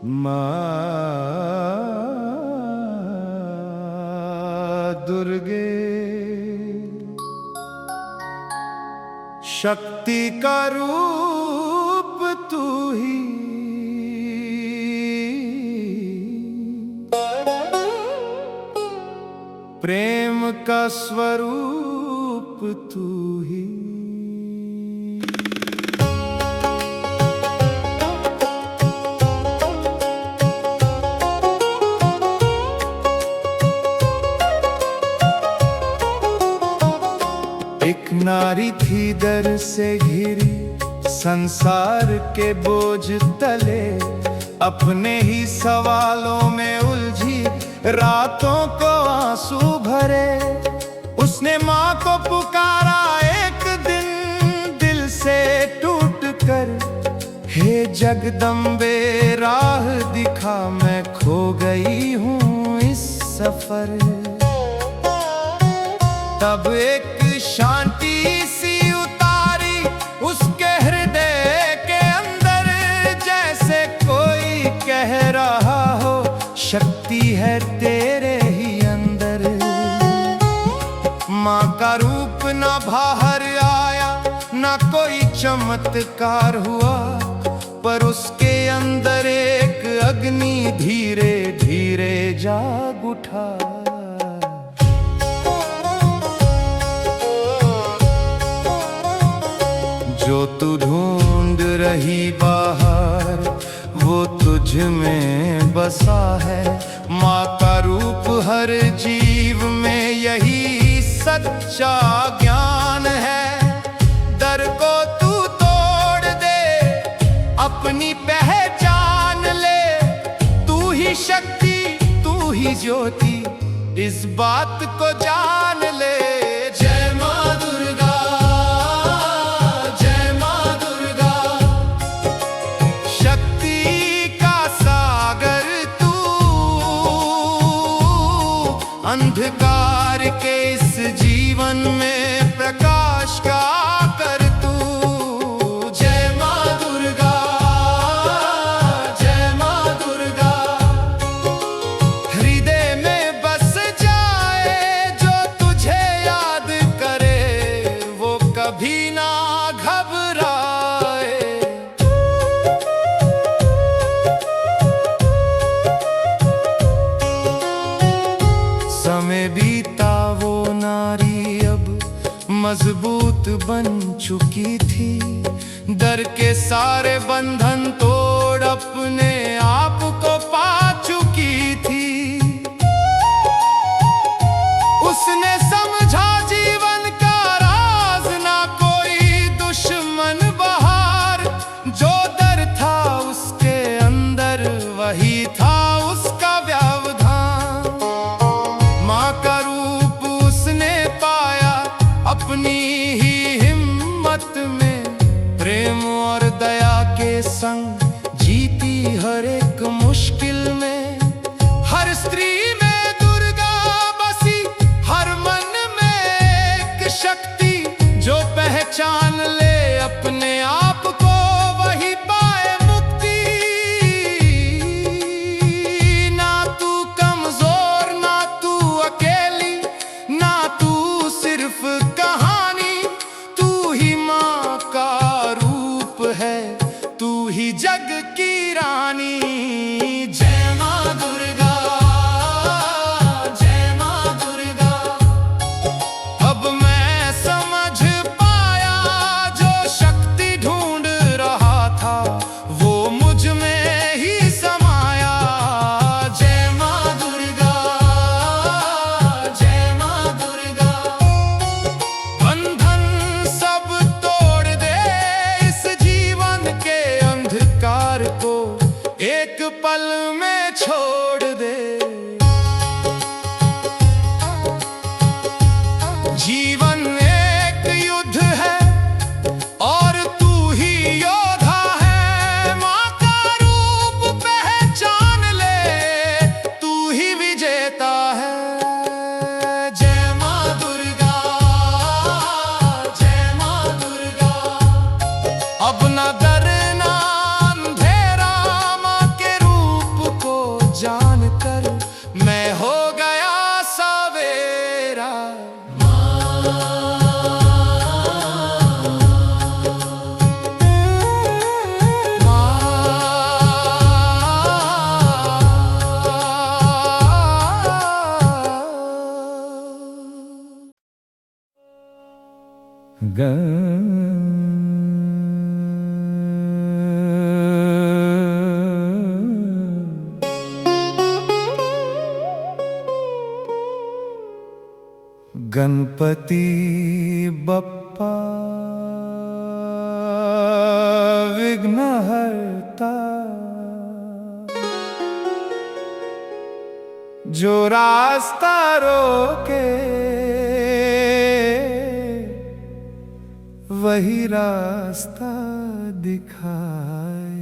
माँ दुर्गे शक्ति का रूप तू ही, प्रेम का स्वरूप तू ही। एक नारी थी दर से घिरी, संसार के बोझ तले, अपने ही सवालों में उलझी, रातों को आंसू भरे। उसने माँ को पुकारा एक दिन दिल से टूट कर, हे जगदम्बे राह दिखा, मैं खो गई हूँ इस सफर। तब एक शांति सी उतारी उसके हृदय के अंदर, जैसे कोई कह रहा हो शक्ति है तेरे ही अंदर। माँ का रूप ना बाहर आया, ना कोई चमत्कार हुआ, पर उसके अंदर एक अग्नि धीरे धीरे जाग उठा। जो तू ढूंढ रही बाहर, वो तुझ में बसा है। माँ का रूप हर जीव में, यही सच्चा ज्ञान है। दर को तू तोड़ दे, अपनी पहचान ले, तू ही शक्ति, तू ही ज्योति, इस बात को जान ले। जय माँ दुर्गा, अंधकार के इस जीवन में प्रकाश का कर तू। जय माँ दुर्गा, जय माँ दुर्गा, हृदय में बस जाए जो तुझे याद करे, वो कभी ना घबराए। समय बीता, वो नारी अब मजबूत बन चुकी थी। डर के सारे बंधन तोड़ अपने आप को पा चुकी थी। उसने समझा जीवन का राज, ना कोई दुश्मन बाहर। जो डर था उसके अंदर, वही था उसका व्यवधान। माँ का रूप उसने पाया, अपनी ही हिम्मत में, प्रेम और दया के संग जीती हर एक मुश्किल में। हर स्त्री में दुर्गा बसी, हर मन में एक शक्ति, जो पहचान ले अपने आप को, वही पाए मुक्ति। ना तू कमजोर, ना तू अकेली, ना तू सिर्फ कहानी, तू ही माँ का रूप है, तू ही जग की रानी। जय माँ दुर्गा, जय माँ दुर्गा। अब मैं समझ पाया, जो शक्ति ढूंढ रहा था, वो मुझ में ही समाया। जय माँ दुर्गा, जय माँ दुर्गा। बंधन सब तोड़ दे, इस जीवन के अंधकार को एक पल में छोड़ दे। जीवन एक युद्ध है और तू ही योद्धा है। माँ का रूप पहचान ले, तू ही विजेता है। जय माँ दुर्गा, जय माँ दुर्गा। अब न डरना अंधेरा, माँ के रूप गणपति बप्पा विघ्नहर्ता, जो रास्ता रोके वही रास्ता दिखाए।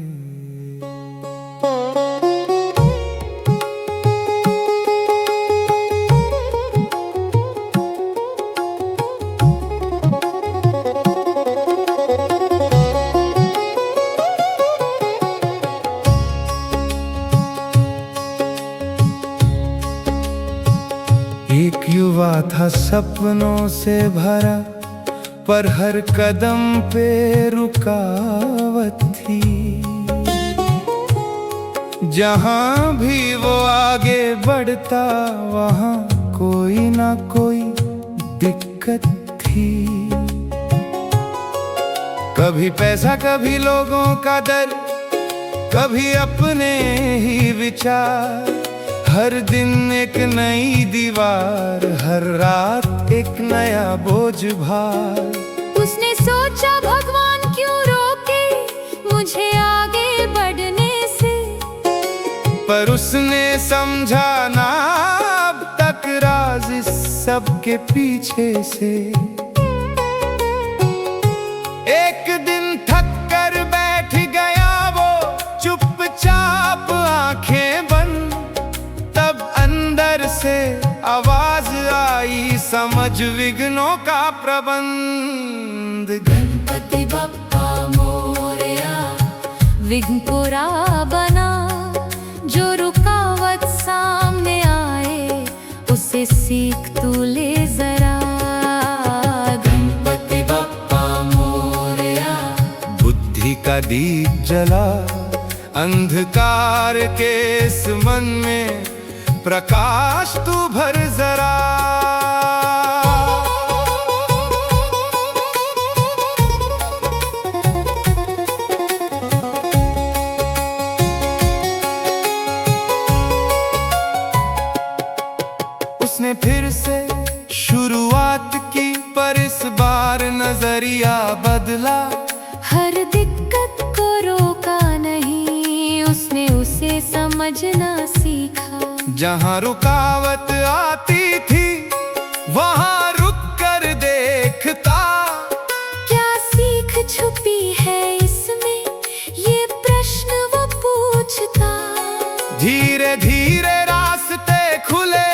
एक युवा था सपनों से भरा, पर हर कदम पे रुकावट थी। जहां भी वो आगे बढ़ता वहां कोई ना कोई दिक्कत थी। कभी पैसा, कभी लोगों का डर, कभी अपने ही विचार। हर दिन एक नई दीवार, हर रात एक नया बोझ भार। उसने सोचा भगवान क्यों रोके मुझे आगे बढ़ने से, पर उसने समझा ना अब तक राज इस सब के पीछे से। एक दिन थक कर बैठ गया वो चुपचाप आंखें बंद, अंदर से आवाज आई, समझ विघ्नों का प्रबंध। गणपति बप्पा मोरया विघ्न पूरा बना, जो रुकावट सामने आए उसे सीख तू ले जरा। गणपति बप्पा मोरया, बुद्धि का दीप जला, अंधकार के इस मन में प्रकाश तू भर जरा। उसने फिर से शुरुआत की, पर इस बार नजरिया बदला। हर दिक्कत को रोका नहीं, उसने उसे समझना सीखा। जहाँ रुकावट आती थी वहाँ रुक कर देखता, क्या सीख छुपी है इसमें, ये प्रश्न वो पूछता। धीरे धीरे रास्ते खुले,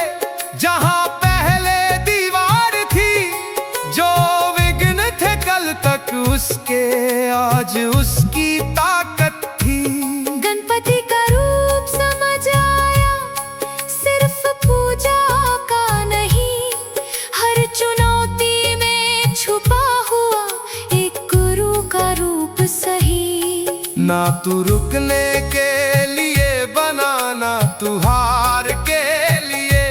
जहाँ पहले दीवार थी। जो विघ्न थे कल तक उसके, आज उसकी ताकत थी। गणपति का रूप समझ आया, सिर्फ पूजा का नहीं, हर चुनौती में छुपा हुआ एक गुरु का रूप सही। ना तू रुकने के लिए बना, ना तू हार के लिए।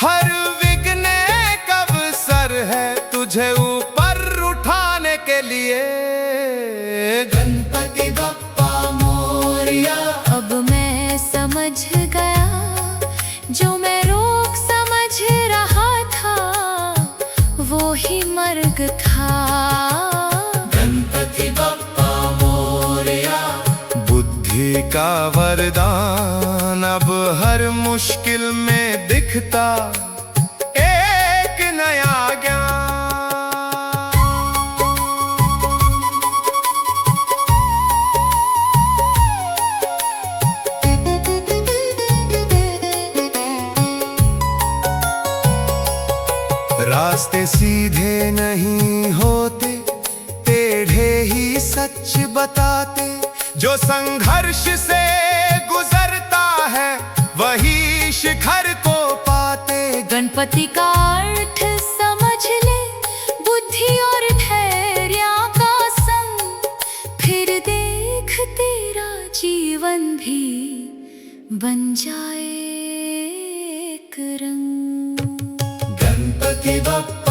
हर विघ्न एक अवसर है तुझे ऊपर उठाने के लिए। गणपति बप्पा मोरया, अब मैं समझ गया, जो मैं रोक समझ रहा था वो ही मर्ग था। गणपति बप्पा मोरया, बुद्धि का वरदान अब हर मुश्किल में दिखता एक नया ज्ञान। रास्ते सीधे नहीं होते, टेढ़े ही सच बताते। जो संघर्ष से गुजरता है वही शिखर को पाते। गणपति का अर्थ समझ ले, बुद्धि और धैर्य का संग, फिर देख तेरा जीवन भी बन जाए एक रंग। गणपति बप्पा